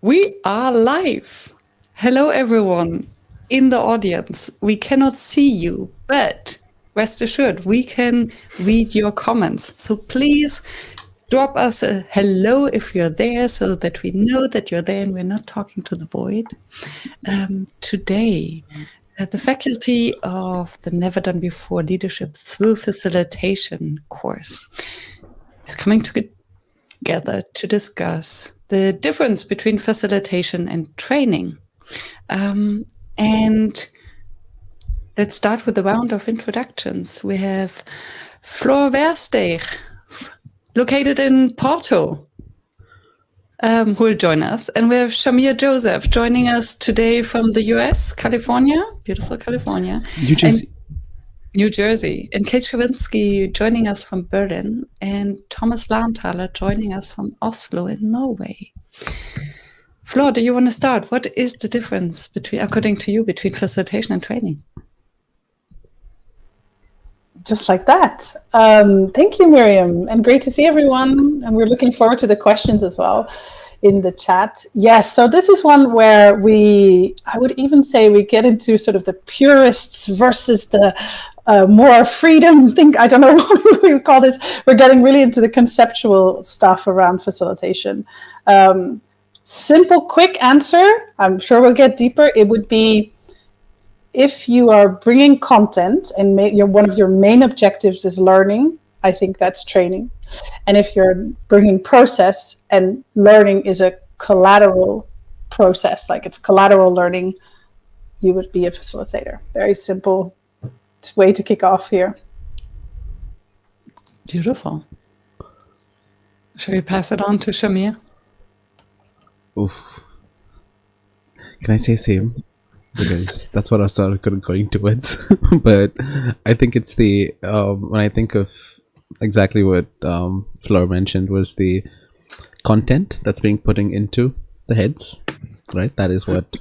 We are live. Hello, everyone in the audience. We cannot see you, but rest assured, we can read your comments. So please drop us a hello if you're there so that we know that you're there and we're not talking to the void. Today, the faculty of the Never Done Before Leadership Through Facilitation course is coming together to discuss the difference between facilitation and training. And let's start with a round of introductions. We have Versteeg, located in Porto, who will join us. And we have Shamir Joseph joining us today from the US, California, beautiful California. New Jersey. And Cate Czerwinski joining us from Berlin, and Thomas Lahnthaler joining us from Oslo in Norway. Flor, do you want to start? What is the difference according to you, between facilitation and training? Just like that. Thank you, Myriam, and great to see everyone. And we're looking forward to the questions as well in the chat. Yes, so this is one where I would even say we get into sort of the purists versus the more freedom thing. I don't know what we would call this. We're getting really into the conceptual stuff around facilitation. Simple, quick answer. I'm sure we'll get deeper. It would be, if you are bringing content and one of your main objectives is learning, I think that's training. And if you're bringing process and learning is a collateral process, like it's collateral learning, you would be a facilitator. Very simple way to kick off here. Beautiful. Shall we pass it on to Shamir? Oof. Can I say same? Because that's what I started going towards. But I think it's when I think of exactly what Fleur mentioned, was the content that's being put into the heads, right? That is what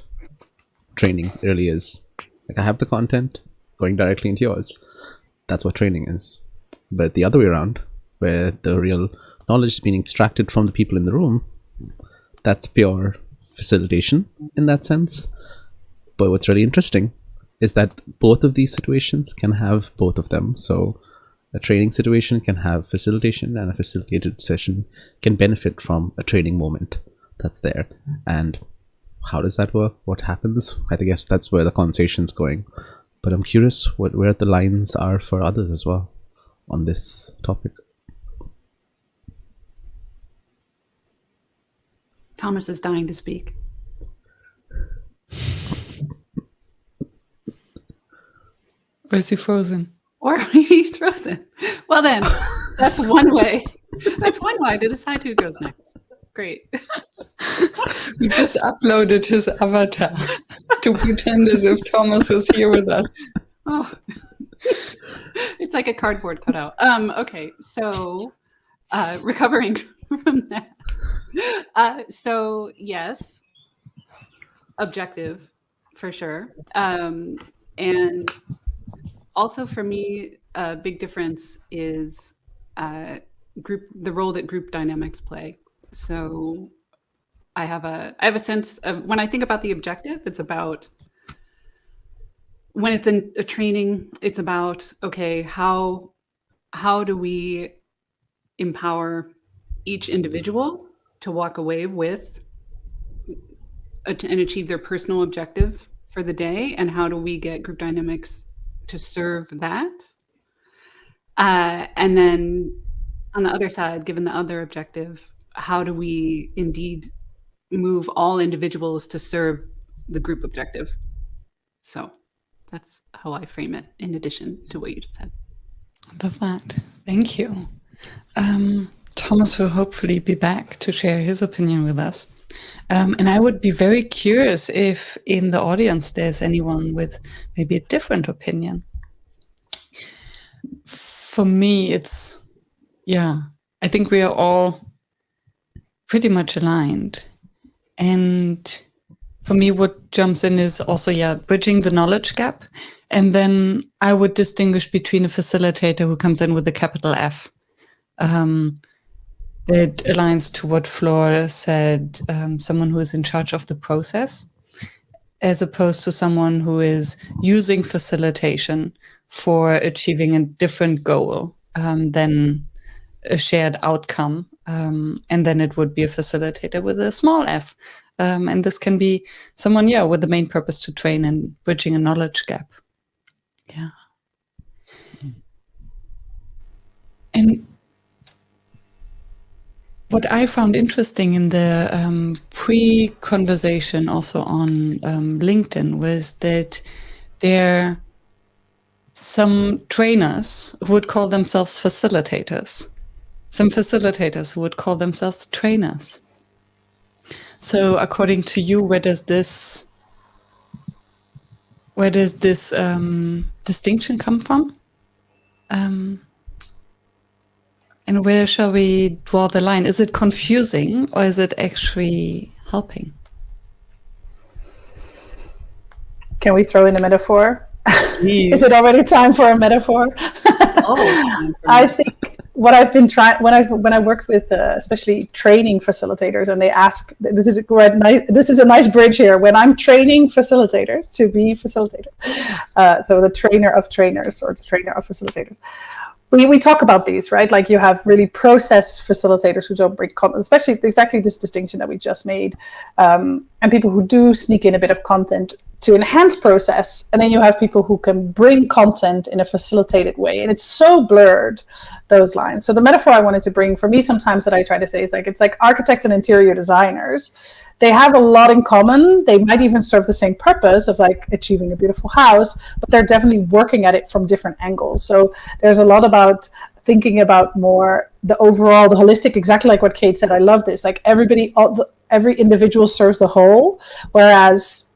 training really is. Like, I have the content going directly into yours. That's what training is. But the other way around, where the real knowledge is being extracted from the people in the room, that's pure facilitation in that sense. But what's really interesting is that both of these situations can have both of them. So a training situation can have facilitation, and a facilitated session can benefit from a training moment that's there. And how does that work? What happens? I guess that's where the conversation's going. But I'm curious where the lines are for others as well on this topic. Thomas is dying to speak. Or is he frozen? Or he's frozen. Well then, that's one way. That's one way to decide who goes next. Great. We just uploaded his avatar to pretend as if Thomas was here with us. Oh, it's like a cardboard cutout. Okay, so recovering from that. So yes, objective for sure. And also for me, a big difference is the role that group dynamics play. So I have a sense of, when I think about the objective, it's about, when it's in a training, it's about, okay, how do we empower each individual to walk away with and achieve their personal objective for the day, and how do we get group dynamics to serve that? And then on the other side, given the other objective, how do we indeed move all individuals to serve the group objective? So that's how I frame it, in addition to what you just said. I love that. Thank you. Thomas will hopefully be back to share his opinion with us. And I would be very curious if in the audience there's anyone with maybe a different opinion. For me, I think we are all pretty much aligned. And for me, what jumps in is also, bridging the knowledge gap. And then I would distinguish between a facilitator who comes in with a capital F. it aligns to what Flor said, someone who is in charge of the process, as opposed to someone who is using facilitation for achieving a different goal than a shared outcome. And then it would be a facilitator with a small f. And this can be someone, with the main purpose to train and bridging a knowledge gap. Yeah. And what I found interesting in the pre-conversation also on LinkedIn was that there are some trainers who would call themselves facilitators, some facilitators who would call themselves trainers. So according to you, where does this distinction come from? And where shall we draw the line? Is it confusing or is it actually helping? Can we throw in a metaphor? Is it already time for a metaphor? I think what I've been trying when I work with especially training facilitators, and they ask, this is a nice bridge here. When I'm training facilitators to be facilitators, so the trainer of trainers or the trainer of facilitators. We talk about these, right? Like you have really process facilitators who don't bring content, especially exactly this distinction that we just made, and people who do sneak in a bit of content to enhance process. And then you have people who can bring content in a facilitated way. And it's so blurred, those lines. So the metaphor I wanted to bring for me sometimes that I try to say is it's like architects and interior designers. They have a lot in common. They might even serve the same purpose of achieving a beautiful house, but they're definitely working at it from different angles. So there's a lot about thinking about more the overall, the holistic, exactly like what Cate said. I love this. Every individual serves the whole, whereas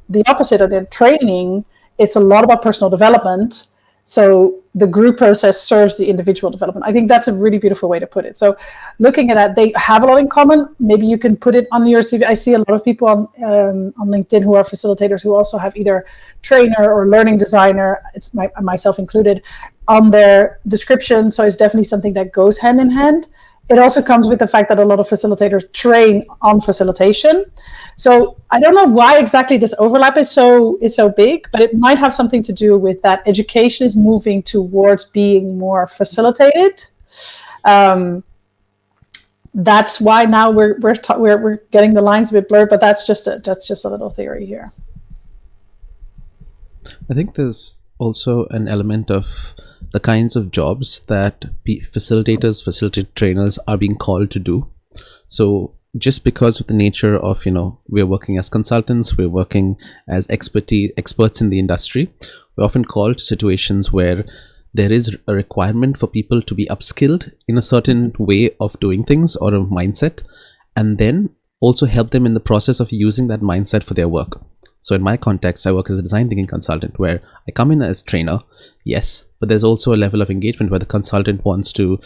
the opposite of the training, it's a lot about personal development. So the group process serves the individual development. I think that's a really beautiful way to put it. So looking at that, they have a lot in common. Maybe you can put it on your CV. I see a lot of people on LinkedIn who are facilitators who also have either trainer or learning designer, it's myself included, on their description. So it's definitely something that goes hand in hand. It also comes with the fact that a lot of facilitators train on facilitation. So I don't know why exactly this overlap is so big, but it might have something to do with that education is moving towards being more facilitated. That's why now we're getting the lines a bit blurred, but that's just a little theory here. I think there's also an element of the kinds of jobs that facilitators, facilitator trainers are being called to do. So just because of the nature of, we're working as consultants, we're working as experts in the industry, we're often called to situations where there is a requirement for people to be upskilled in a certain way of doing things or a mindset, and then also help them in the process of using that mindset for their work. So in my context, I work as a design thinking consultant where I come in as trainer, yes, but there's also a level of engagement where the consultant wants to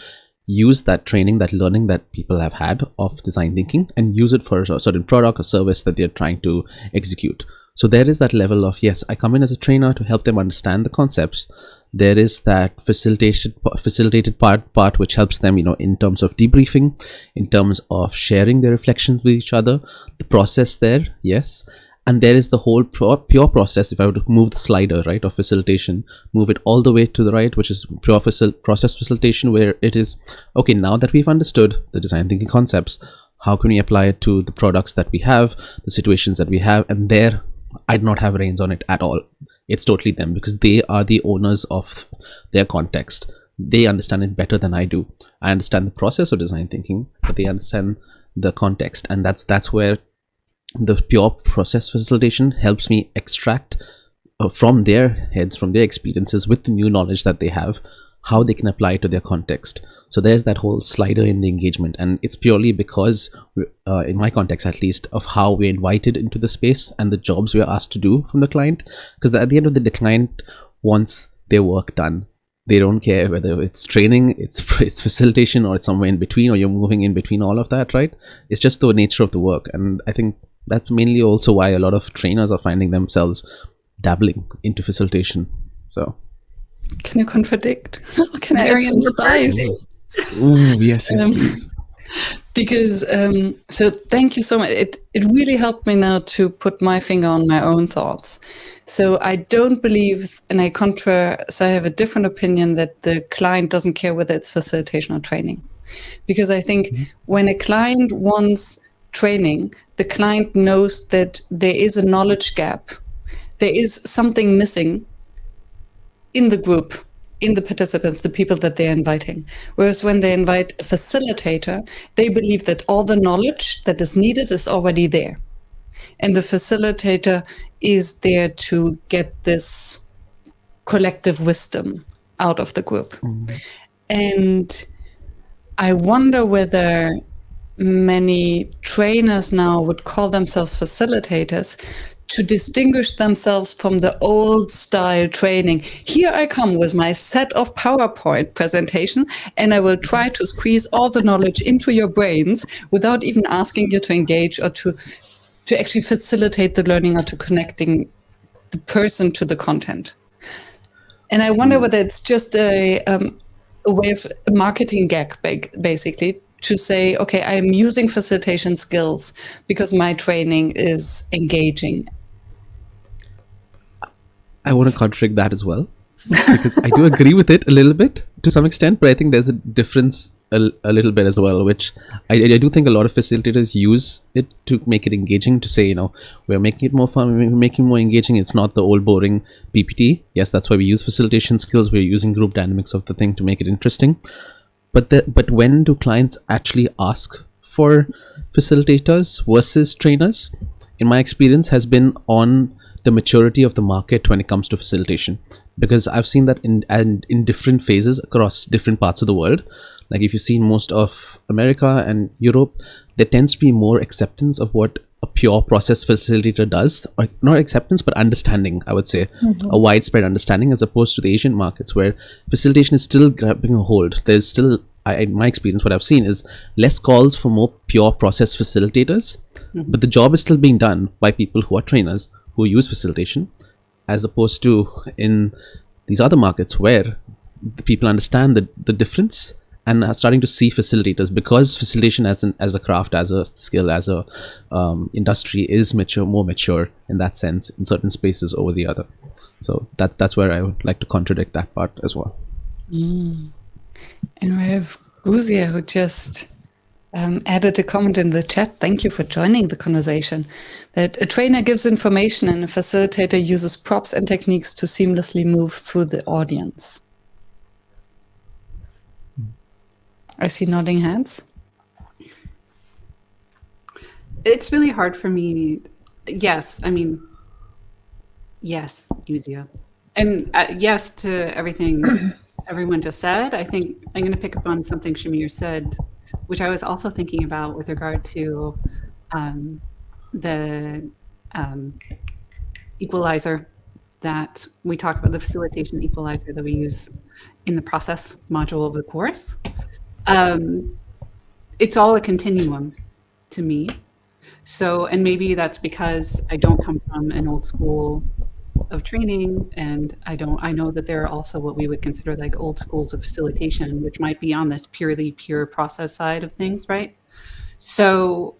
use that training, that learning that people have had of design thinking and use it for a certain product or service that they're trying to execute. So there is that level of, yes, I come in as a trainer to help them understand the concepts. There is that facilitated part which helps them, in terms of debriefing, in terms of sharing their reflections with each other, the process there, yes. And there is the whole pure process. If I were to move the slider, right, of facilitation, move it all the way to the right, which is pure process facilitation, where it is, okay, now that we've understood the design thinking concepts, how can we apply it to the products that we have, the situations that we have? And there, I do not have reins on it at all. It's totally them, because they are the owners of their context. They understand it better than I do. I understand the process of design thinking, but they understand the context. And that's where the pure process facilitation helps me extract from their heads, from their experiences with the new knowledge that they have, how they can apply it to their context. So there's that whole slider in the engagement, and it's purely because, in my context at least, of how we're invited into the space and the jobs we're asked to do from the client. Because at the end of the day, the client wants their work done. They don't care whether it's training, it's facilitation, or it's somewhere in between, or you're moving in between all of that, right? It's just the nature of the work. And I think that's mainly also why a lot of trainers are finding themselves dabbling into facilitation. So, can you contradict? Can I add some spice? Ooh, yes, please. Because so thank you so much. It really helped me now to put my finger on my own thoughts. So I don't believe, and I have a different opinion that the client doesn't care whether it's facilitation or training. Because I think when a client wants training, the client knows that there is a knowledge gap. There is something missing in the group, in the participants, the people that they're inviting. Whereas when they invite a facilitator, they believe that all the knowledge that is needed is already there. And the facilitator is there to get this collective wisdom out of the group. And I wonder whether many trainers now would call themselves facilitators to distinguish themselves from the old style training. Here I come with my set of PowerPoint presentation, and I will try to squeeze all the knowledge into your brains without even asking you to engage or to actually facilitate the learning or to connecting the person to the content. And I wonder whether it's just a way of a marketing gag, basically, to say, okay, I'm using facilitation skills because my training is engaging. I want to contradict that as well, because I do agree with it a little bit to some extent, but I think there's a difference a little bit as well, which I do think a lot of facilitators use it to make it engaging, to say, we're making it more fun, we're making it more engaging. It's not the old boring PPT. Yes, that's why we use facilitation skills. We're using group dynamics of the thing to make it interesting. But when do clients actually ask for facilitators versus trainers? In my experience, has been on the maturity of the market when it comes to facilitation, because I've seen that in different phases across different parts of the world. Like if you see most of America and Europe, there tends to be more acceptance of what a pure process facilitator does, or not acceptance, but understanding, I would say, a widespread understanding, as opposed to the Asian markets where facilitation is still grabbing a hold. There's still, in my experience, what I've seen is less calls for more pure process facilitators, but the job is still being done by people who are trainers, who use facilitation, as opposed to in these other markets where the people understand the difference and are starting to see facilitators, because facilitation as a craft, as a skill, as a industry is more mature in that sense in certain spaces over the other. So that's where I would like to contradict that part as well. And we have Guzia, who just added a comment in the chat. Thank you for joining the conversation. That a trainer gives information and a facilitator uses props and techniques to seamlessly move through the audience. I see nodding hands. It's really hard for me. Yes, yes, Guzia. And yes to everything everyone just said. I think I'm going to pick up on something Shamir said, which I was also thinking about with regard to the equalizer that we talk about, the facilitation equalizer that we use in the process module of the course. It's all a continuum to me. So, and maybe that's because I don't come from an old school of training, and I know that there are also what we would consider like old schools of facilitation, which might be on this pure process side of things, right? So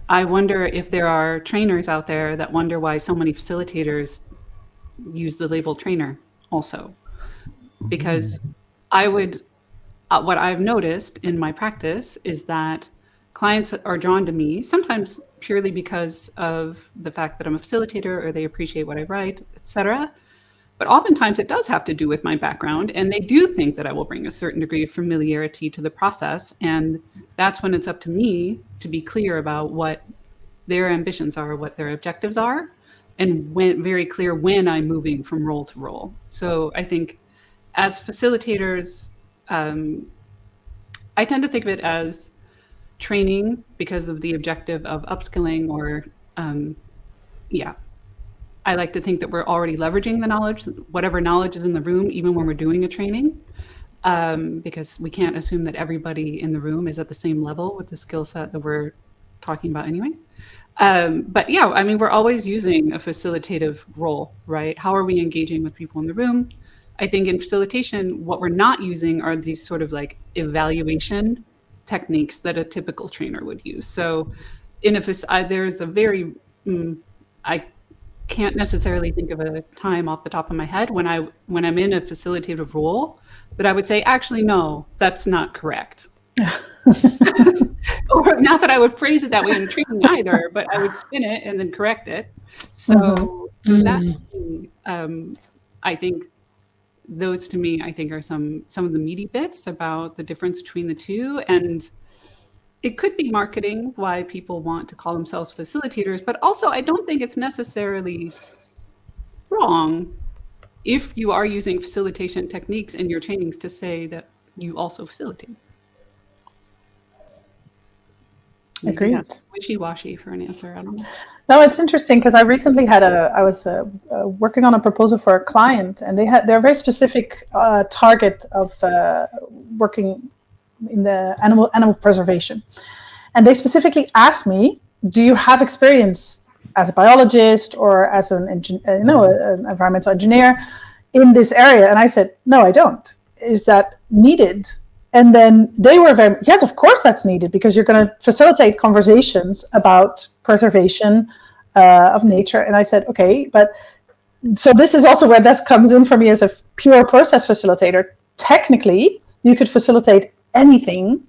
I wonder if there are trainers out there that wonder why so many facilitators use the label trainer also. Because what I've noticed in my practice is that clients are drawn to me, sometimes purely because of the fact that I'm a facilitator or they appreciate what I write, etc. But oftentimes it does have to do with my background, and they do think that I will bring a certain degree of familiarity to the process. And that's when it's up to me to be clear about what their ambitions are, what their objectives are, and very clear when I'm moving from role to role. So I think as facilitators, I tend to think of it as training because of the objective of upskilling, or I like to think that we're already leveraging the knowledge, whatever knowledge is in the room, even when we're doing a training, because we can't assume that everybody in the room is at the same level with the skill set that we're talking about anyway. But yeah, we're always using a facilitative role, right? How are we engaging with people in the room I think in facilitation, what we're not using are these sort of like evaluation techniques that a typical trainer would use. So in a there's a very, I can't necessarily think of a time off the top of my head when I'm in a facilitative role that I would say, actually, no, that's not correct. Or not that I would phrase it that way in training either, but I would spin it and then correct it. So that, I think those to me, I think are some of the meaty bits about the difference between the two. And it could be marketing, why people want to call themselves facilitators, but also I don't think it's necessarily wrong if you are using facilitation techniques in your trainings to say that you also facilitate. Agreed. Yeah, wishy-washy for an answer. I don't know. No, it's interesting because I recently I was working on a proposal for a client, and they're a very specific target of working in the animal preservation, and they specifically asked me, "Do you have experience as a biologist or as an environmental engineer in this area?" And I said, "No, I don't. Is that needed?" And then they were very, yes, of course that's needed, because you're going to facilitate conversations about preservation of nature. And I said, okay, but so this is also where that comes in for me as a pure process facilitator. Technically, you could facilitate anything,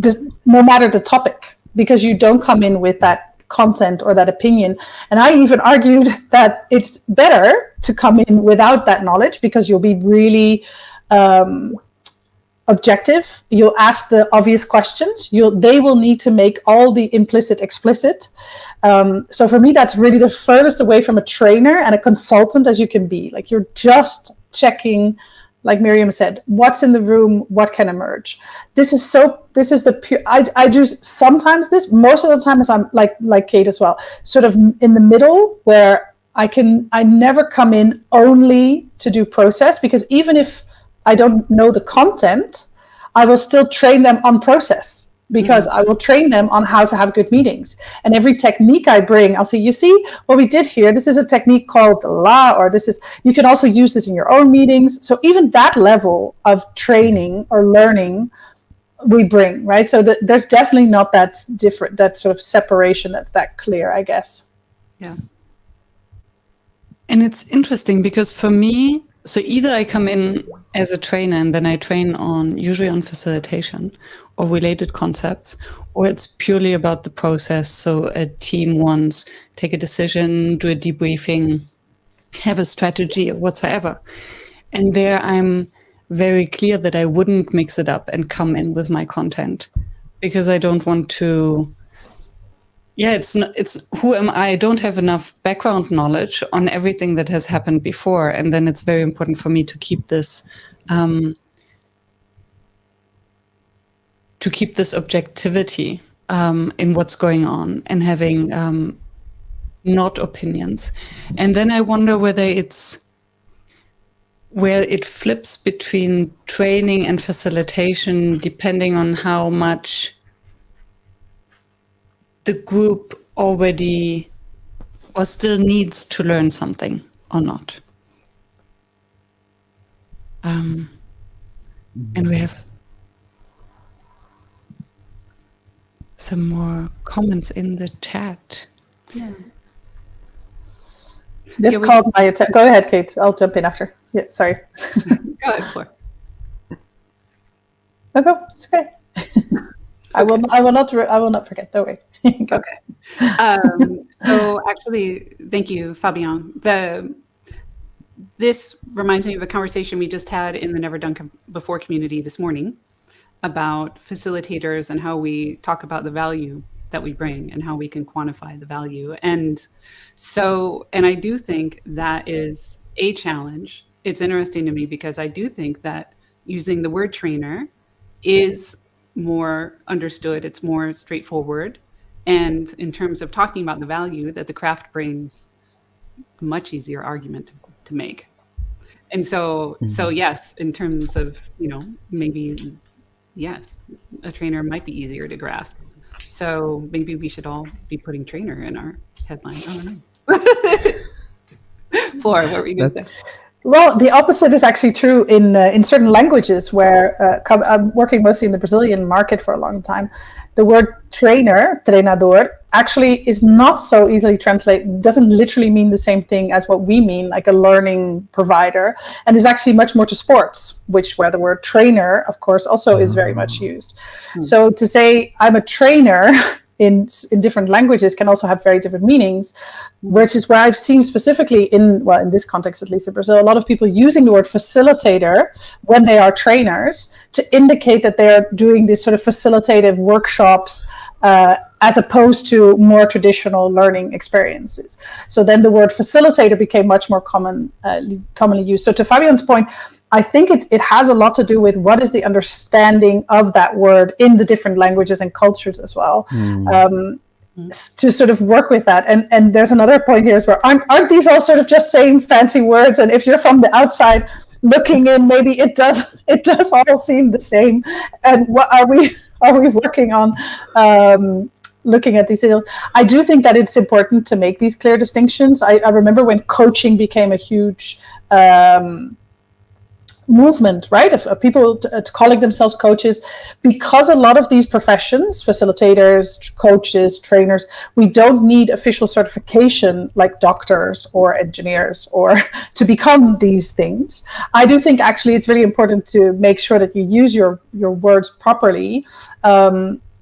just no matter the topic, because you don't come in with that content or that opinion. And I even argued that it's better to come in without that knowledge, because you'll be really objective. You'll ask the obvious questions. They will need to make all the implicit explicit. So for me, that's really the furthest away from a trainer and a consultant as you can be. Like, you're just checking, like Myriam said, what's in the room, what can emerge. This is the pure, I do sometimes this, most of the time is I'm like Cate as well, sort of in the middle, where I never come in only to do process, because even if I don't know the content, I will still train them on process, because I will train them on how to have good meetings. And every technique I bring, I'll say, you see what we did here? This is a technique called the law, or you can also use this in your own meetings. So even that level of training or learning we bring, right? So there's definitely not that different, that sort of separation that's that clear, I guess. Yeah. And it's interesting because for me, so either I come in as a trainer and then I train usually on facilitation or related concepts, or it's purely about the process. So a team wants take a decision, do a debriefing, have a strategy or whatsoever. And there I'm very clear that I wouldn't mix it up and come in with my content, because I don't want to. Yeah, it's who am I? I don't have enough background knowledge on everything that has happened before. And then it's very important for me to keep this objectivity in what's going on, and having not opinions. And then I wonder whether where it flips between training and facilitation, depending on how much the group already or still needs to learn something or not. And we have some more comments in the chat. Yeah. This called my attention. Go ahead, Cate. I'll jump in after. Yeah, sorry. Go ahead, Flor. No, go. It's okay. I will not forget. Don't worry. Okay. So actually, thank you, Fabian. This reminds me of a conversation we just had in the Never Done Before community this morning about facilitators and how we talk about the value that we bring and how we can quantify the value. And I do think that is a challenge. It's interesting to me because I do think that using the word trainer is more understood. It's more straightforward. And in terms of talking about the value, that the craft brings a much easier argument to make. And so yes, in terms of, maybe, yes, a trainer might be easier to grasp. So maybe we should all be putting trainer in our headline. I don't know. Flora, what were you going to say? Well, the opposite is actually true in certain languages where I'm working mostly in the Brazilian market for a long time. The word trainer, treinador, actually is not so easily translated, doesn't literally mean the same thing as what we mean, like a learning provider, and is actually much more to sports, where the word trainer, of course, also is very much used. So to say I'm a trainer in different languages can also have very different meanings, which is where I've seen specifically in this context, at least in Brazil, a lot of people using the word facilitator when they are trainers to indicate that they're doing this sort of facilitative workshops as opposed to more traditional learning experiences. So then the word facilitator became much more commonly used. So to Fabian's point, I think it has a lot to do with what is the understanding of that word in the different languages and cultures as well, to sort of work with that. And there's another point here as well. Aren't these all sort of just saying fancy words? And if you're from the outside looking in, maybe it does all seem the same. And what are we working on? Looking at these, I do think that it's important to make these clear distinctions. I remember when coaching became a huge movement, right, of people calling themselves coaches, because a lot of these professions, facilitators, coaches, trainers, we don't need official certification like doctors or engineers or to become these things. I do think actually it's really important to make sure that you use your words properly,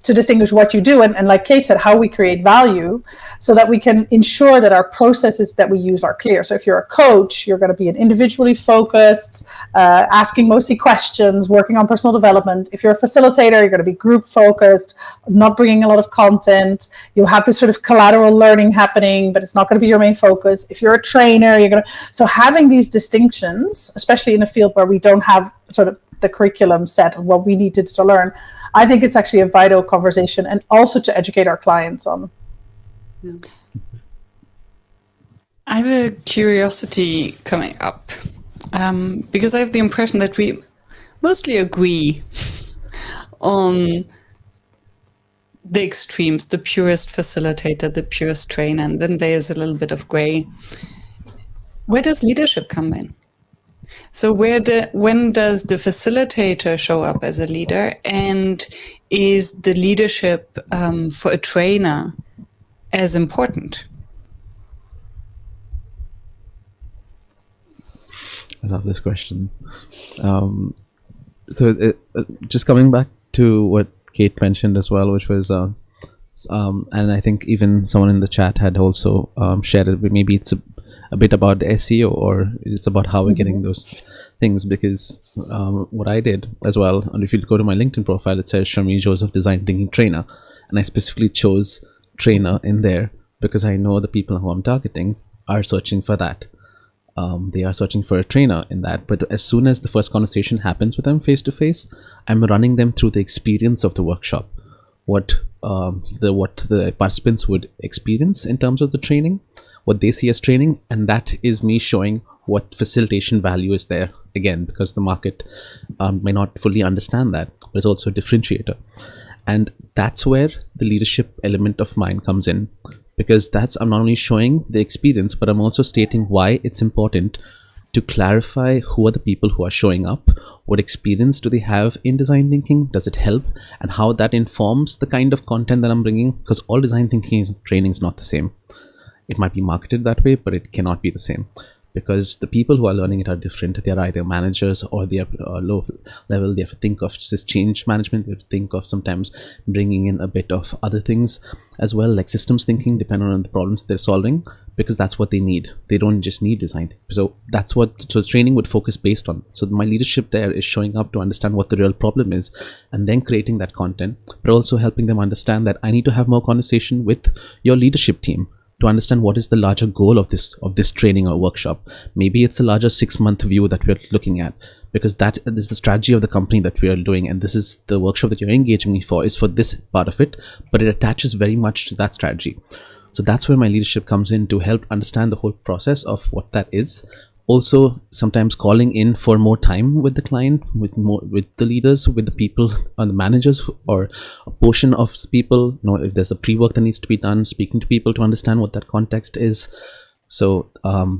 to distinguish what you do, and like Cate said, how we create value, so that we can ensure that our processes that we use are clear. So if you're a coach, you're going to be an individually focused, asking mostly questions, working on personal development. If you're a facilitator, you're going to be group focused, not bringing a lot of content. You'll have this sort of collateral learning happening, but it's not going to be your main focus. If you're a trainer, so having these distinctions, especially in a field where we don't have sort of the curriculum set of what we needed to learn, I think it's actually a vital conversation, and also to educate our clients on. I have a curiosity coming up, because I have the impression that we mostly agree on the extremes, the purist facilitator, the purist trainer, and then there's a little bit of gray. Where does leadership come in? So when does the facilitator show up as a leader, and is the leadership for a trainer as important? I love this question. Just coming back to what Cate mentioned as well, which was, and I think even someone in the chat had also shared it, but maybe it's a bit about the SEO, or it's about how we're getting those things, because what I did as well, and if you go to my LinkedIn profile, it says Shamir Joseph Design Thinking Trainer, and I specifically chose trainer in there because I know the people who I'm targeting are searching for that. They are searching for a trainer in that, but as soon as the first conversation happens with them face to face, I'm running them through the experience of the workshop, what the participants would experience in terms of the training, what they see as training, and that is me showing what facilitation value is there, again, because the market may not fully understand that, but it's also a differentiator. And that's where the leadership element of mine comes in, because I'm not only showing the experience, but I'm also stating why it's important to clarify who are the people who are showing up, what experience do they have in design thinking, does it help, and how that informs the kind of content that I'm bringing, because all design thinking training is not the same. It might be marketed that way, but it cannot be the same, because the people who are learning it are different. They're either managers or they are low level. They have to think of just change management. They have to think of sometimes bringing in a bit of other things as well, like systems thinking, depending on the problems they're solving, because that's what they need. They don't just need design. So that's what training would focus based on. So my leadership there is showing up to understand what the real problem is, and then creating that content, but also helping them understand that I need to have more conversation with your leadership team to understand what is the larger goal of this training or workshop. Maybe it's a larger 6-month view that we're looking at, because that is the strategy of the company that we are doing, and this is the workshop that you're engaging me for is for this part of it, but it attaches very much to that strategy. So that's where my leadership comes in, to help understand the whole process of what that is. Also, sometimes calling in for more time with the client, with the leaders, with the people and the managers, or a portion of the people. If there's a pre-work that needs to be done, speaking to people to understand what that context is, So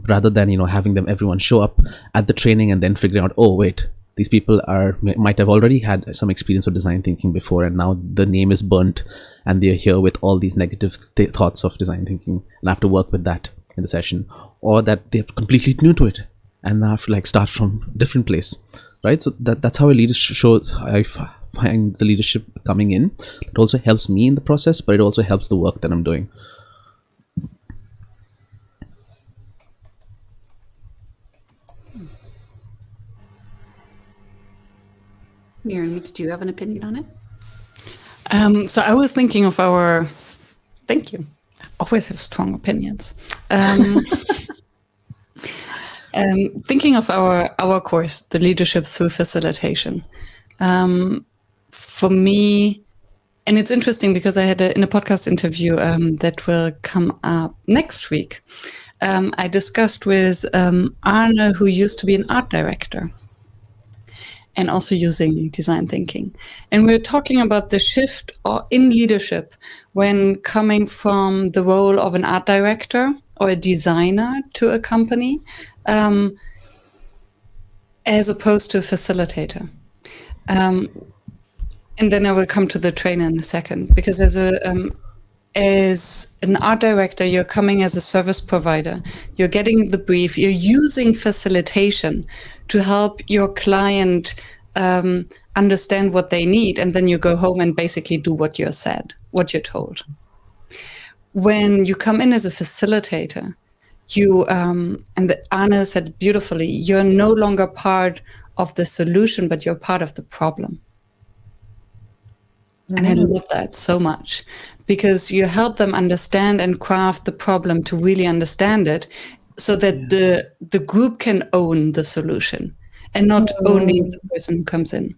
rather than having everyone show up at the training and then figuring out, oh wait, these people might have already had some experience of design thinking before, and now the name is burnt, and they're here with all these negative thoughts of design thinking, and I have to work with that in the session, or that they're completely new to it and now have to start from a different place, right? So that's how a leadership shows. I find the leadership coming in. It also helps me in the process, but it also helps the work that I'm doing. Myriam, did you have an opinion on it? So I was thinking of thank you. I always have strong opinions. Thinking of our course, the leadership through facilitation. For me, and it's interesting because I had in a podcast interview that will come up next week. I discussed with Arne, who used to be an art director, and also using design thinking. And we're talking about the shift in leadership when coming from the role of an art director or a designer to a company, as opposed to a facilitator. And then I will come to the trainer in a second, because as an art director, you're coming as a service provider. You're getting the brief. You're using facilitation to help your client understand what they need, and then you go home and basically do what you're told. When you come in as a facilitator, and Arne said beautifully, you're no longer part of the solution, but you're part of the problem. And I love that so much, because you help them understand and craft the problem to really understand it, so that the group can own the solution and not only the person who comes in.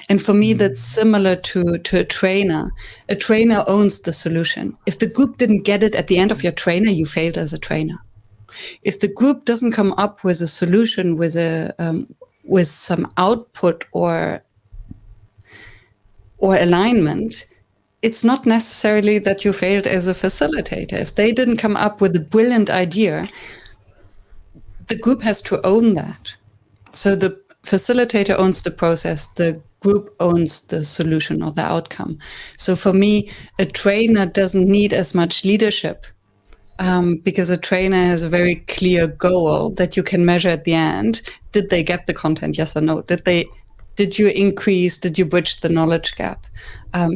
And for me, that's similar to a trainer. A trainer owns the solution. If the group didn't get it at the end of your trainer, you failed as a trainer. If the group doesn't come up with a solution, with some output or alignment, it's not necessarily that you failed as a facilitator. If they didn't come up with a brilliant idea, the group has to own that. So the facilitator owns the process, the group owns the solution or the outcome. So for me, a trainer doesn't need as much leadership, because a trainer has a very clear goal that you can measure at the end. Did they get the content? Yes or no? Did you bridge the knowledge gap?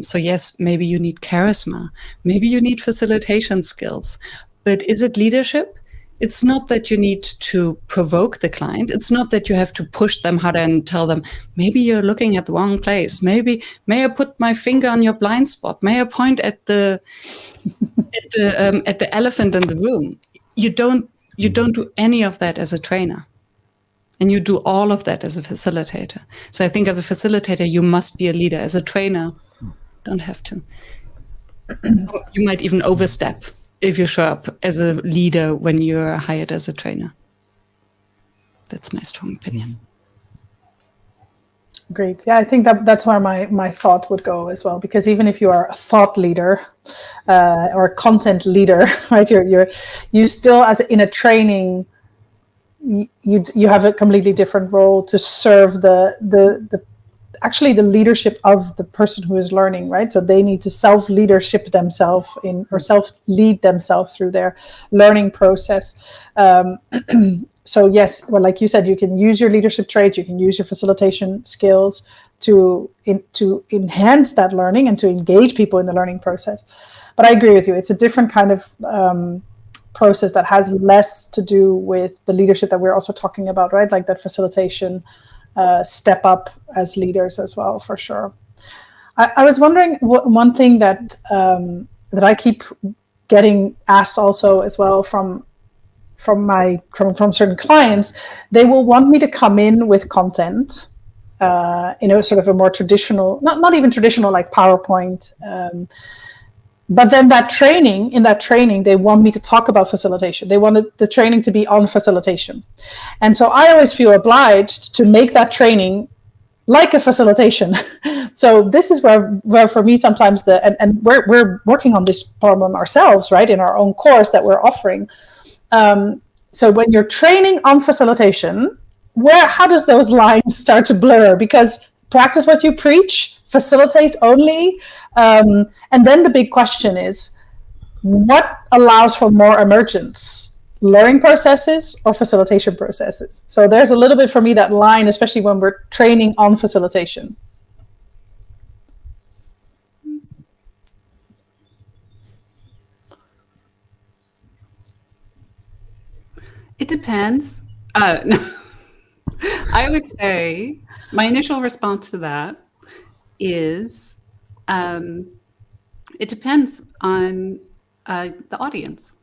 So yes, maybe you need charisma, maybe you need facilitation skills, but is it leadership? It's not that you need to provoke the client. It's not that you have to push them harder and tell them, maybe you're looking at the wrong place. May I put my finger on your blind spot? May I point at the elephant in the room? You don't do any of that as a trainer. And you do all of that as a facilitator. So I think as a facilitator, you must be a leader. As a trainer, don't have to. You might even overstep if you show up as a leader when you're hired as a trainer. That's my strong opinion. Great. Yeah, I think that's where my thought would go as well, because even if you are a thought leader or a content leader, right, you still, as in a training, you have a completely different role to serve the actually the leadership of the person who is learning, right? So they need to self-leadership themselves or self-lead themselves through their learning process. So yes, well, like you said, you can use your leadership traits, you can use your facilitation skills to enhance that learning and to engage people in the learning process. But I agree with you, it's a different kind of process that has less to do with the leadership that we're also talking about, right? Like that facilitation, step up as leaders as well, for sure. I was wondering, one thing that I keep getting asked also as well from certain clients, they will want me to come in with content, sort of a more traditional, not even traditional like PowerPoint, but then in that training, they want me to talk about facilitation. They wanted the training to be on facilitation. And so I always feel obliged to make that training like a facilitation. So this is where for me sometimes and we're working on this problem ourselves, right, in our own course that we're offering. So when you're training on facilitation, how does those lines start to blur? Because practice what you preach, facilitate only. And then the big question is, what allows for more emergence? Learning processes or facilitation processes? So there's a little bit for me that line, especially when we're training on facilitation. It depends. No. I would say my initial response to that is it depends on the audience.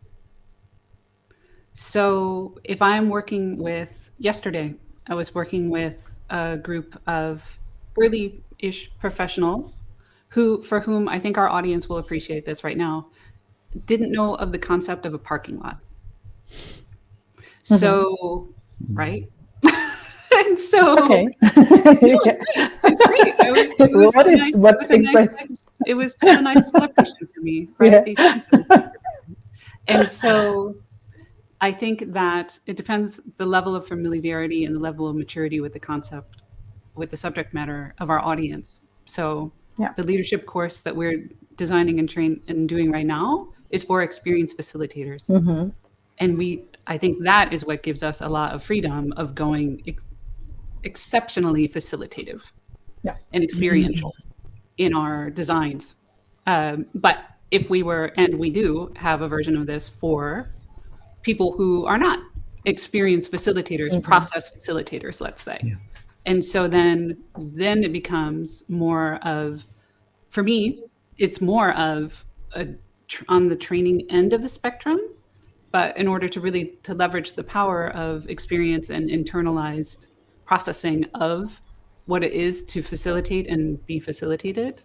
So if I'm working yesterday, I was working with a group of early-ish professionals for whom I think our audience will appreciate this right now, didn't know of the concept of a parking lot. So, right? And so it's okay. It was a nice celebration for me, right? Yeah. And so I think that it depends the level of familiarity and the level of maturity with the concept, with the subject matter of our audience. So the leadership course that we're designing and doing right now is for experienced facilitators. And I think that is what gives us a lot of freedom of going exceptionally facilitative and experiential in our designs. But if we do have a version of this for people who are not experienced facilitators, process facilitators, let's say. Yeah. And so then it becomes more of, for me, it's more of on the training end of the spectrum. But in order to really leverage the power of experience and internalized processing of what it is to facilitate and be facilitated,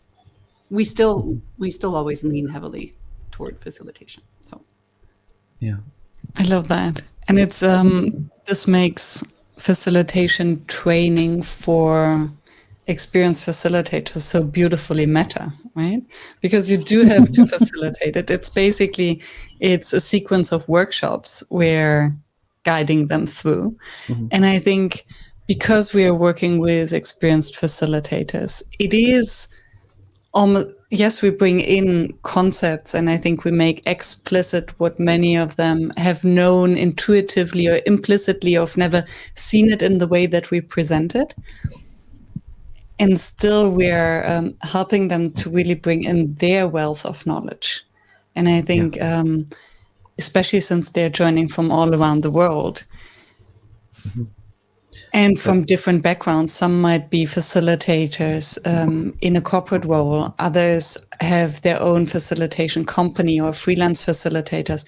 we still always lean heavily toward facilitation. So, yeah, I love that, and it's this makes facilitation training for experienced facilitators so beautifully meta, right? Because you do have to facilitate it. It's a sequence of workshops we're guiding them through. And I think because we are working with experienced facilitators, it is almost, yes, we bring in concepts, and I think we make explicit what many of them have known intuitively or implicitly, or have never seen it in the way that we present it. And still we're helping them to really bring in their wealth of knowledge. And I think, especially since they're joining from all around the world and from different backgrounds, some might be facilitators in a corporate role. Others have their own facilitation company or freelance facilitators.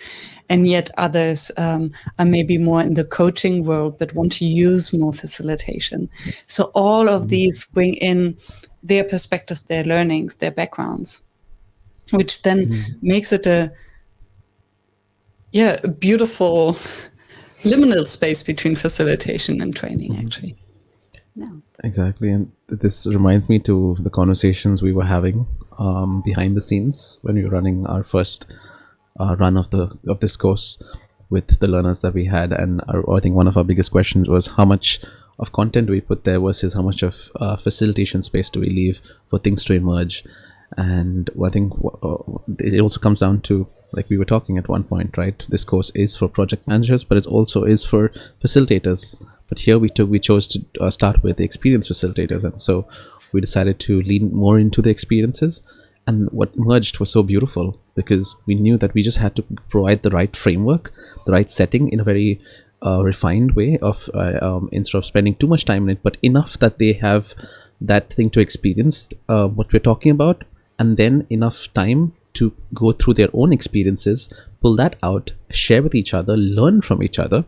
And yet others are maybe more in the coaching world, but want to use more facilitation. So all of these bring in their perspectives, their learnings, their backgrounds, which then makes it a beautiful liminal space between facilitation and training, actually. Yeah. Exactly. And this reminds me to the conversations we were having behind the scenes when we were running our first run of this course with the learners that we had. And I think one of our biggest questions was how much of content do we put there versus how much of facilitation space do we leave for things to emerge. And I think it also comes down to, like we were talking at one point, right? This course is for project managers, but it also is for facilitators. But here we chose to start with the experienced facilitators. And so we decided to lean more into the experiences. And what emerged was so beautiful because we knew that we just had to provide the right framework, the right setting in a very refined way of instead of spending too much time in it, but enough that they have that thing to experience what we're talking about, and then enough time to go through their own experiences, pull that out, share with each other, learn from each other,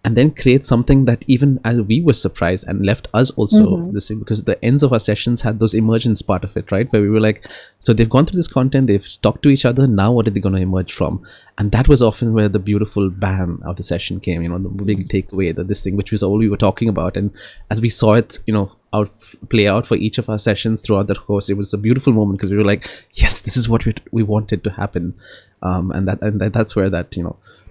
and then create something that even as we were surprised and left us also the same, because the ends of our sessions had those emergence part of it, right? Where we were like, so they've gone through this content, they've talked to each other, now what are they going to emerge from? And that was often where the beautiful bam of the session came, the big takeaway, that this thing, which was all we were talking about. And as we saw it, play out for each of our sessions throughout that course. It was a beautiful moment because we were like, yes, this is what we wanted to happen. And that's where that,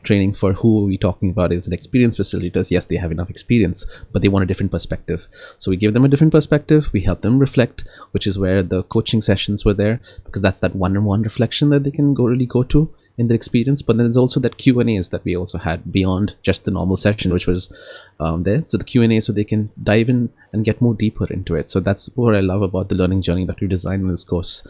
training for who we're talking about is an experienced facilitators. Yes, they have enough experience, but they want a different perspective. So we give them a different perspective. We help them reflect, which is where the coaching sessions were there, because that's that one-on-one reflection that they can go to in their experience. But then there's also that Q&As that we also had beyond just the normal session, which was there. So the Q&A, so they can dive in and get more deeper into it. So that's what I love about the learning journey that we designed in this course.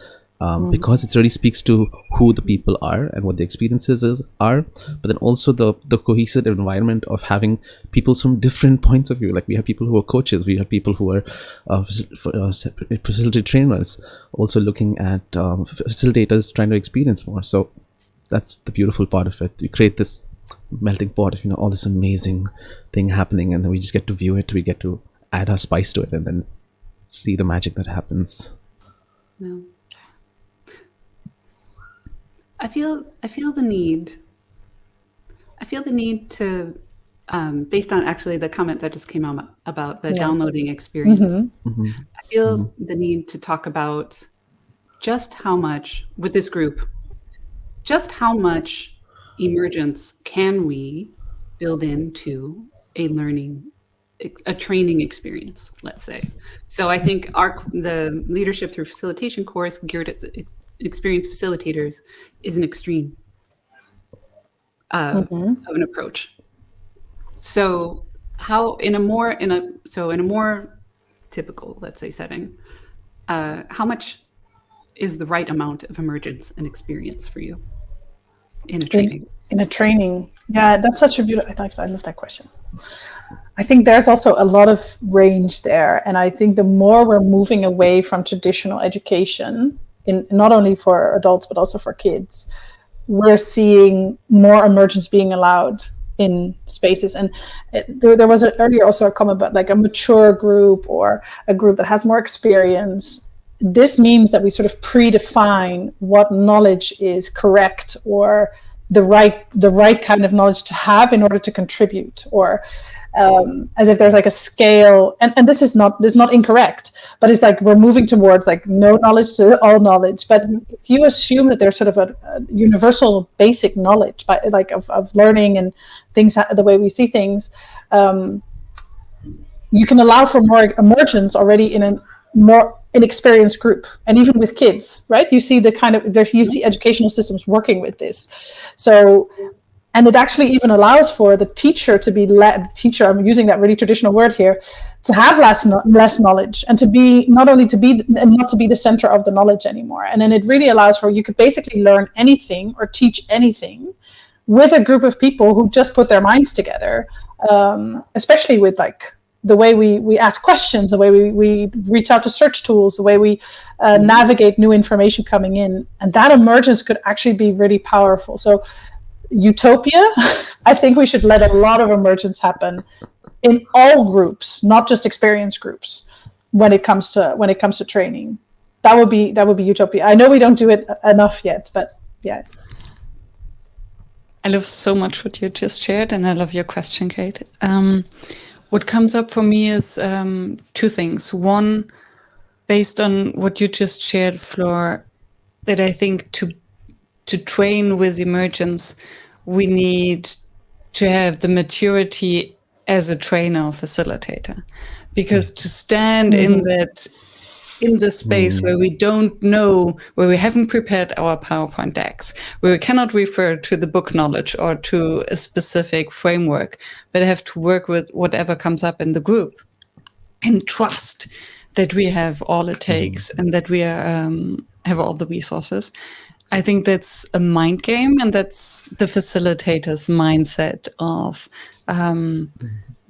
Because it really speaks to who the people are and what the experiences are, but then also the cohesive environment of having people from different points of view. Like we have people who are coaches, we have people who are facilitator trainers, also looking at facilitators trying to experience more. So that's the beautiful part of it. You create this melting pot of all this amazing thing happening, and then we just get to view it. We get to add our spice to it, and then see the magic that happens. Yeah. I feel the need to, based on actually the comment that just came out about the downloading experience, I feel the need to talk about just how much, with this group, just how much emergence can we build into a training experience, let's say. So I think the Leadership Through Facilitation course geared at experienced facilitators is an extreme of an approach. So how in a more typical, let's say, setting, how much is the right amount of emergence and experience for you in a training? In a training, yeah, that's such a beautiful. I love that question. I think there's also a lot of range there, and I think the more we're moving away from traditional education, in not only for adults but also for kids, we're seeing more emergence being allowed in spaces. And there was earlier also a comment about like a mature group or a group that has more experience. This means that we sort of predefine what knowledge is correct or the right kind of knowledge to have in order to contribute, or as if there's like a scale, and this is not incorrect, but it's like we're moving towards like no knowledge to all knowledge. But if you assume that there's sort of a universal basic knowledge of learning and things, the way we see things, you can allow for more emergence already in a more inexperienced group, and even with kids, right? You see you see educational systems working with this. So, and it actually even allows for the teacher to be I'm using that really traditional word here, to have less knowledge, and not to be the center of the knowledge anymore. And then it really allows for, you could basically learn anything or teach anything with a group of people who just put their minds together, especially with like the way we ask questions, the way we reach out to search tools, the way we navigate new information coming in. And that emergence could actually be really powerful. So utopia, I think we should let a lot of emergence happen in all groups, not just experience groups, when it comes to training. That would be utopia. I know we don't do it enough yet, but yeah. I love so much what you just shared, and I love your question, Cate. What comes up for me is two things. One, based on what you just shared, Flor, that I think to train with emergence, we need to have the maturity as a trainer or facilitator. Because to stand in the space where we don't know, where we haven't prepared our PowerPoint decks, where we cannot refer to the book knowledge or to a specific framework, but have to work with whatever comes up in the group and trust that we have all it takes and that we have all the resources. I think that's a mind game, and that's the facilitator's mindset of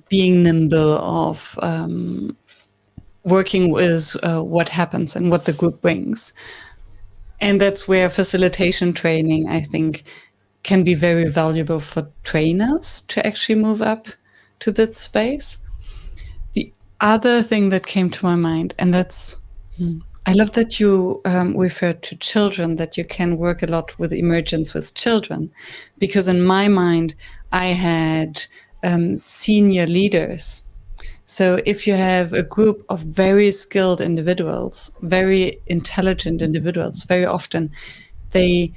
being nimble, of working with what happens and what the group brings. And that's where facilitation training, I think, can be very valuable for trainers to actually move up to that space. The other thing that came to my mind, and that's, I love that you referred to children, that you can work a lot with emergence with children, because in my mind, I had senior leaders. So if you have a group of very skilled individuals, very intelligent individuals, very often they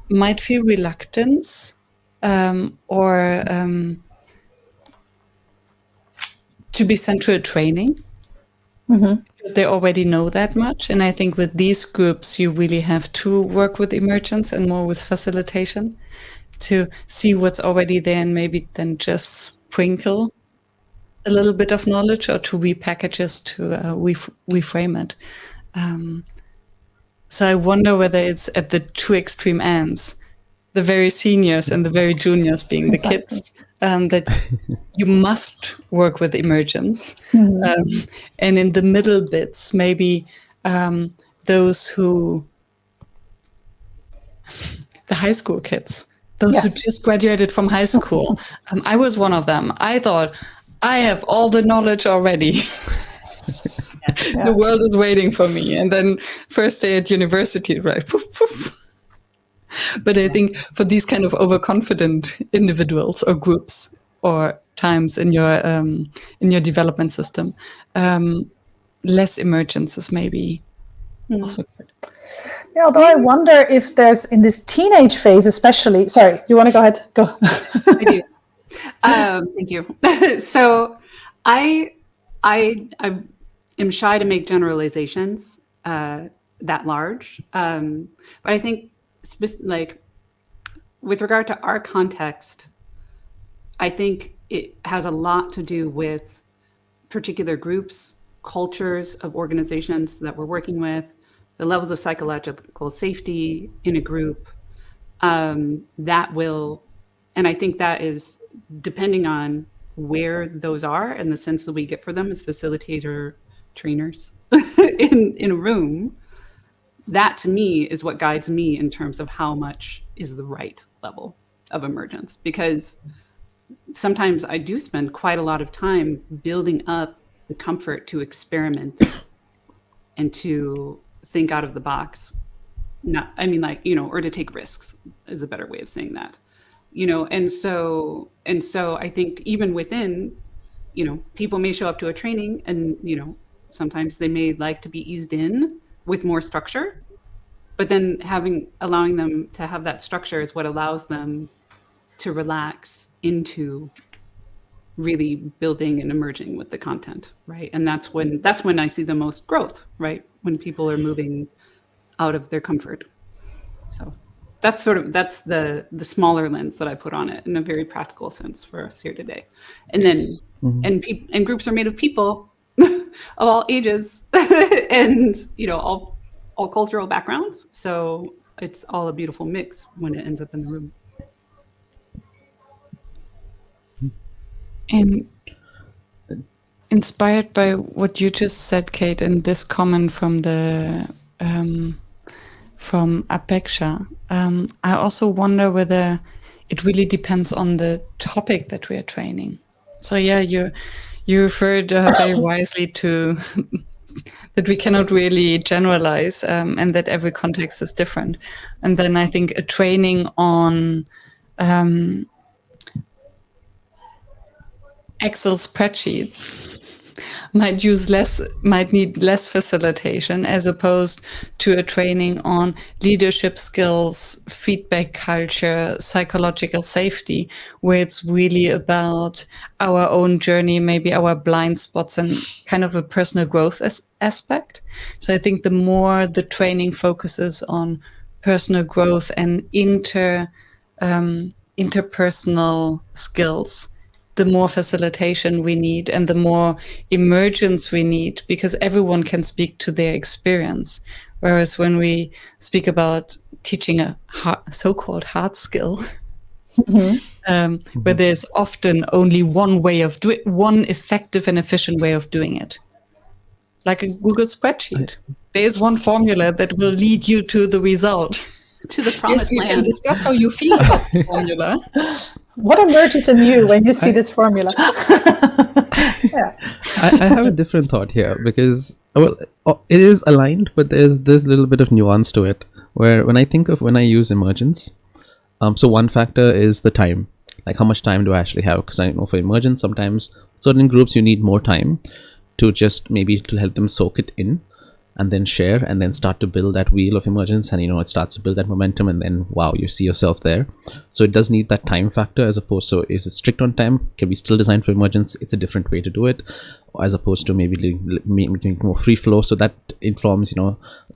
might feel reluctance or to be sent to a training because they already know that much. And I think with these groups, you really have to work with emergence and more with facilitation to see what's already there and maybe then just sprinkle a little bit of knowledge or to repackage it, to reframe it. So I wonder whether it's at the two extreme ends, the very seniors and the very juniors being the kids, that you must work with emergence. And in the middle bits, maybe those who, the high school kids, those who just graduated from high school. I was one of them. I thought, I have all the knowledge already. The world is waiting for me. And then first day at university, right? Poof, poof. But I think for these kind of overconfident individuals or groups or times in your development system, less emergence is maybe also good. Yeah, although I wonder if there's in this teenage phase, especially. Sorry, you want to go ahead? Go. I do. Thank you. So I am shy to make generalizations that large, but I think like with regard to our context, I think it has a lot to do with particular groups, cultures of organizations that we're working with, the levels of psychological safety in a group that will, and I think that is depending on where those are and the sense that we get for them as facilitator trainers in a room. That to me is what guides me in terms of how much is the right level of emergence, because sometimes I do spend quite a lot of time building up the comfort to experiment and to think out of the box. Or to take risks is a better way of saying that, and so I think even within, people may show up to a training and, sometimes they may like to be eased in with more structure, but then allowing them to have that structure is what allows them to relax into really building and emerging with the content, right? And that's when I see the most growth, right? When people are moving out of their comfort. So that's the smaller lens that I put on it in a very practical sense for us here today. And then and groups are made of people of all ages and all cultural backgrounds. So it's all a beautiful mix when it ends up in the room. And inspired by what you just said, Cate, and this comment from Apeksha, I also wonder whether it really depends on the topic that we are training. So yeah, you referred very wisely to that we cannot really generalize, and that every context is different. And then I think a training on Excel spreadsheets might need less facilitation as opposed to a training on leadership skills, feedback culture, psychological safety, where it's really about our own journey, maybe our blind spots and kind of a personal growth aspect. So I think the more the training focuses on personal growth and interpersonal skills, the more facilitation we need and the more emergence we need, because everyone can speak to their experience. Whereas when we speak about teaching a so-called hard skill, where there's often only one way of doing, one effective and efficient way of doing it, like a Google spreadsheet. There's one formula that will lead you to the result. To the promised yes, we land. can discuss how you feel about the formula. What emerges in you when you see this formula? Yeah. I have a different thought here because, well, it is aligned, but there's this little bit of nuance to it. Where when I use emergence, so one factor is the time. Like, how much time do I actually have? Because I know for emergence, sometimes certain groups you need more time to just maybe to help them soak it in, and then share, and then start to build that wheel of emergence, and it starts to build that momentum, and then wow, you see yourself there. So it does need that time factor, as opposed to, is it strict on time? Can we still design for emergence? It's a different way to do it, as opposed to maybe making it more free flow. So that informs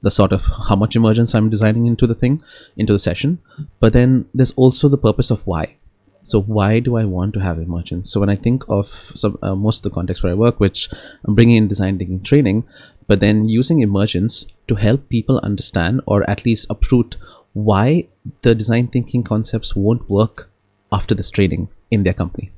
the sort of how much emergence I'm designing into the session. But then there's also the purpose of why. So why do I want to have emergence? So when I think of most of the context where I work, which I'm bringing in design thinking training, but then using emergence to help people understand, or at least uproot, why the design thinking concepts won't work after this training in their company.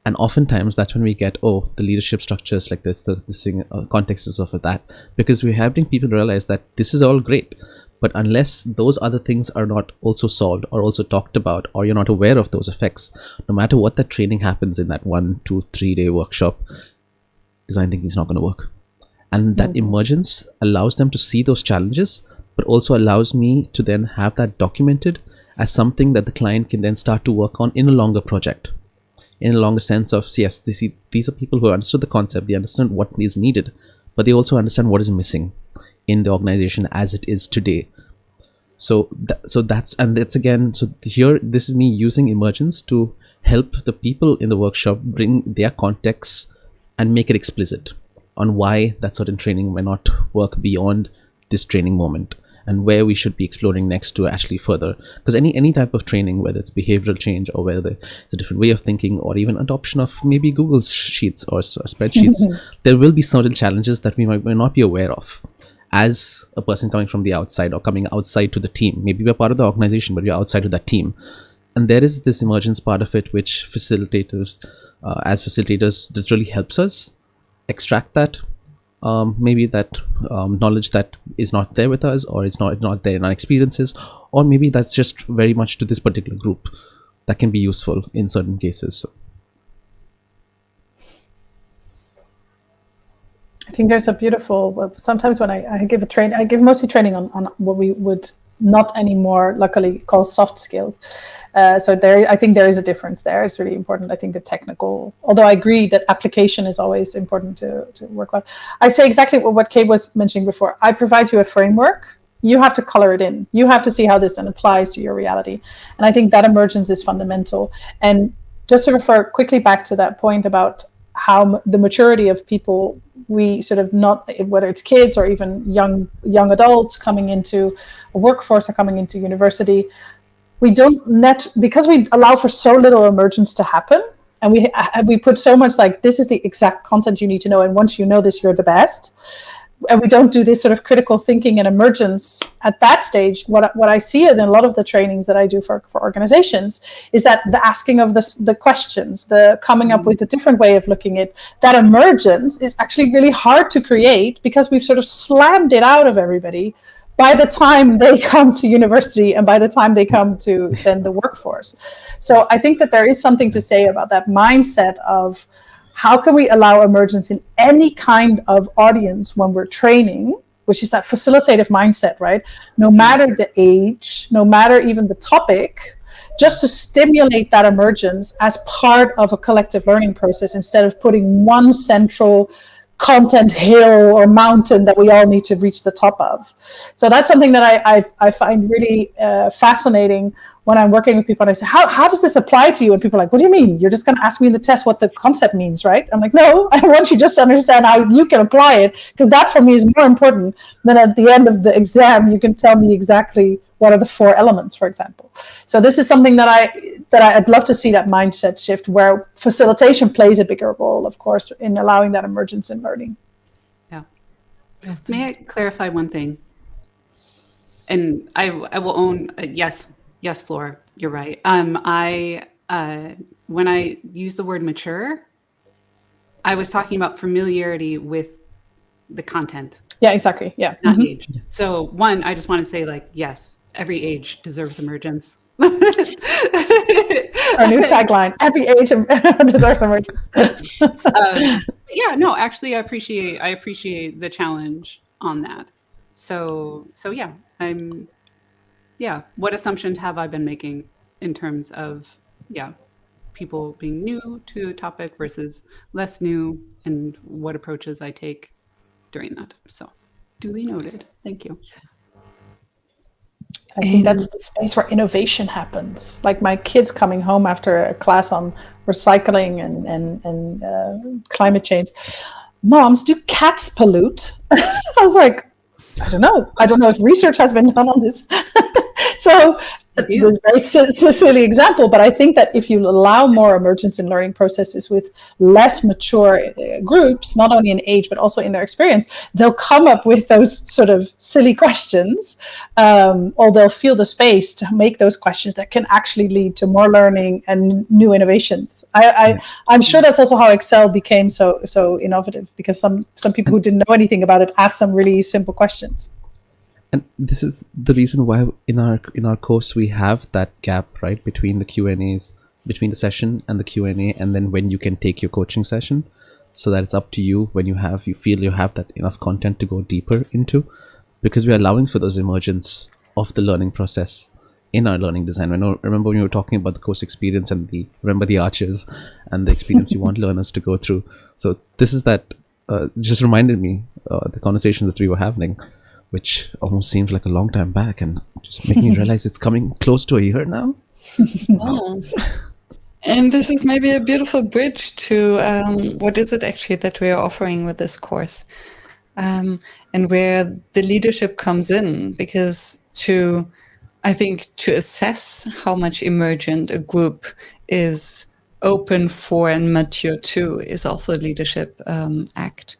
And oftentimes that's when we get, the leadership structures like this, this thing, context is of that, because we're helping people realize that this is all great, but unless those other things are not also solved or also talked about, or you're not aware of those effects, no matter what that training happens in that 1, 2, 3 day workshop, design thinking is not going to work. And that emergence allows them to see those challenges, but also allows me to then have that documented as something that the client can then start to work on in a longer project, in a longer sense of, yes, these are people who understood the concept, they understand what is needed, but they also understand what is missing in the organization as it is today. So here, this is me using emergence to help the people in the workshop bring their context and make it explicit on why that certain training may not work beyond this training moment, and where we should be exploring next to actually further. Because any type of training, whether it's behavioral change, or whether it's a different way of thinking, or even adoption of maybe Google Sheets or spreadsheets, there will be certain challenges that we might not be aware of as a person coming from the outside, or coming outside to the team. Maybe we're part of the organization, but we're outside of that team. And there is this emergence part of it, which facilitators, as facilitators, that really helps us extract that, maybe that knowledge that is not there with us, or it's not there in our experiences, or maybe that's just very much to this particular group that can be useful in certain cases. I think there's a beautiful, sometimes when I give a training, I give mostly training on what we would not anymore luckily call soft skills. So I think there is a difference there. It's really important. I think the technical, although I agree that application is always important to work on. I say exactly what Cate was mentioning before. I provide you a framework. You have to color it in. You have to see how this then applies to your reality. And I think that emergence is fundamental. And just to refer quickly back to that point about how the maturity of people, we sort of not, whether it's kids or even young adults coming into a workforce or coming into university, we don't because we allow for so little emergence to happen, and we put so much like, this is the exact content you need to know, and once you know this, you're the best. And we don't do this sort of critical thinking and emergence at that stage. What I see in a lot of the trainings that I do for organizations is that the asking of the questions, the coming up with a different way of looking at that emergence is actually really hard to create, because we've sort of slammed it out of everybody by the time they come to university and by the time they come to then the workforce. So I think that there is something to say about that mindset of, how can we allow emergence in any kind of audience when we're training, which is that facilitative mindset, right? No matter the age, no matter even the topic, just to stimulate that emergence as part of a collective learning process, instead of putting one central content hill or mountain that we all need to reach the top of. So that's something that I find really fascinating when I'm working with people, and I say, how does this apply to you? And people are like, what do you mean? You're just going to ask me in the test what the concept means, right? I'm like, no, I want you just to understand how you can apply it, because that for me is more important than at the end of the exam, you can tell me exactly what are the 4 elements, for example. So this is something that I'd love to see, that mindset shift, where facilitation plays a bigger role, of course, in allowing that emergence in learning. Yeah. May I clarify one thing? And I will own, yes, Flora, you're right. When I use the word mature, I was talking about familiarity with the content. Yeah, exactly. Yeah. Not age. So one, I just want to say, like, yes, every age deserves emergence. Our new tagline: every age deserves emergence. Yeah, no, actually, I appreciate the challenge on that. So yeah, what assumptions have I been making in terms of people being new to a topic versus less new, and what approaches I take during that. So duly noted. Thank you. I think that's the space where innovation happens. Like my kids coming home after a class on recycling and climate change. Moms, do cats pollute? I was like, I don't know. I don't know if research has been done on this. So this is a very silly example, but I think that if you allow more emergence in learning processes with less mature groups, not only in age, but also in their experience, they'll come up with those sort of silly questions, or they'll feel the space to make those questions that can actually lead to more learning and new innovations. I'm sure that's also how Excel became so innovative, because some people who didn't know anything about it asked some really simple questions. And this is the reason why in our course we have that gap, right, between the Q&As, between the session and the Q&A, and then when you can take your coaching session, so that it's up to you when you feel you have that enough content to go deeper into, because we're allowing for those emergence of the learning process in our learning design. Remember when you were talking about the course experience and remember the arches and the experience you want learners to go through. So this is that just reminded me the conversations that we were having, which almost seems like a long time back, and just making me realize it's coming close to a year now. Oh. And this is maybe a beautiful bridge to what is it actually that we are offering with this course, and where the leadership comes in, because I think to assess how much emergent a group is open for and mature to is also a leadership act.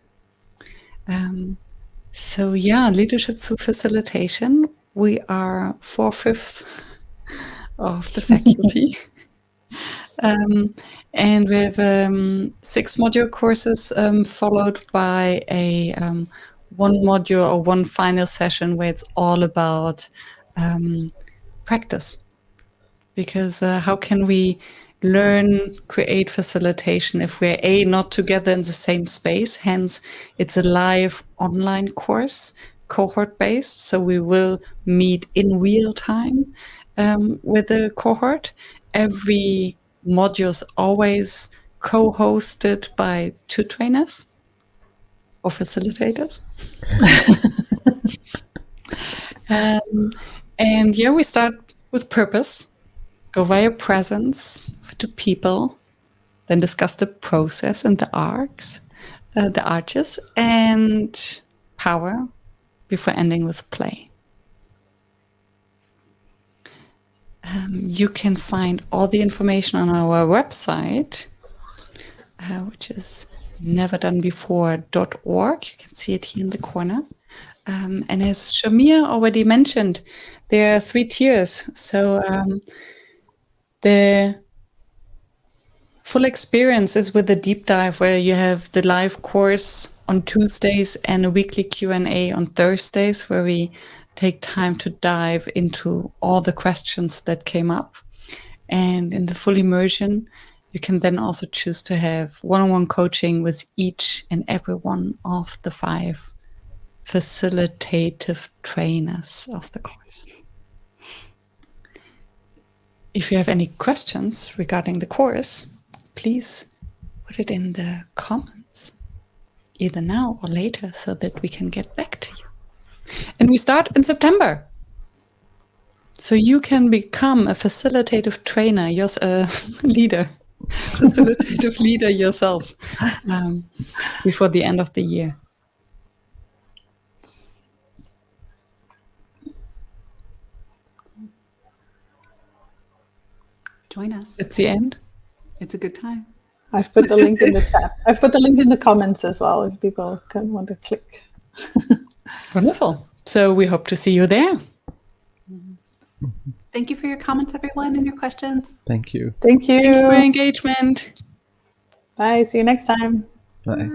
So leadership through facilitation. We are 4/5 of the faculty. And we have 6 module courses followed by a 1 module or 1 final session where it's all about practice. Because how can we learn, create facilitation if we're not together in the same space? Hence, it's a live online course, cohort-based, so we will meet in real time with the cohort. Every module is always co-hosted by 2 trainers or facilitators. And we start with purpose, go via presence to people, then discuss the process and the arches, and power, before ending with play. You can find all the information on our website, which is neverdonebefore.org. You can see it here in the corner. And as Shamir already mentioned, there are 3 tiers. So the full experience is with a deep dive, where you have the live course on Tuesdays and a weekly Q&A on Thursdays, where we take time to dive into all the questions that came up. And in the full immersion, you can then also choose to have one-on-one coaching with each and every one of the 5 facilitative trainers of the course. If you have any questions regarding the course, please put it in the comments, either now or later, so that we can get back to you. And we start in September. So you can become a facilitative trainer, facilitative leader yourself before the end of the year. Join us. It's the end. It's a good time. I've put the link in the chat. I've put the link in the comments as well, if people can want to click. Wonderful. So we hope to see you there. Thank you for your comments, everyone, and your questions. Thank you. Thank you. Thank you for your engagement. Bye. See you next time. Bye.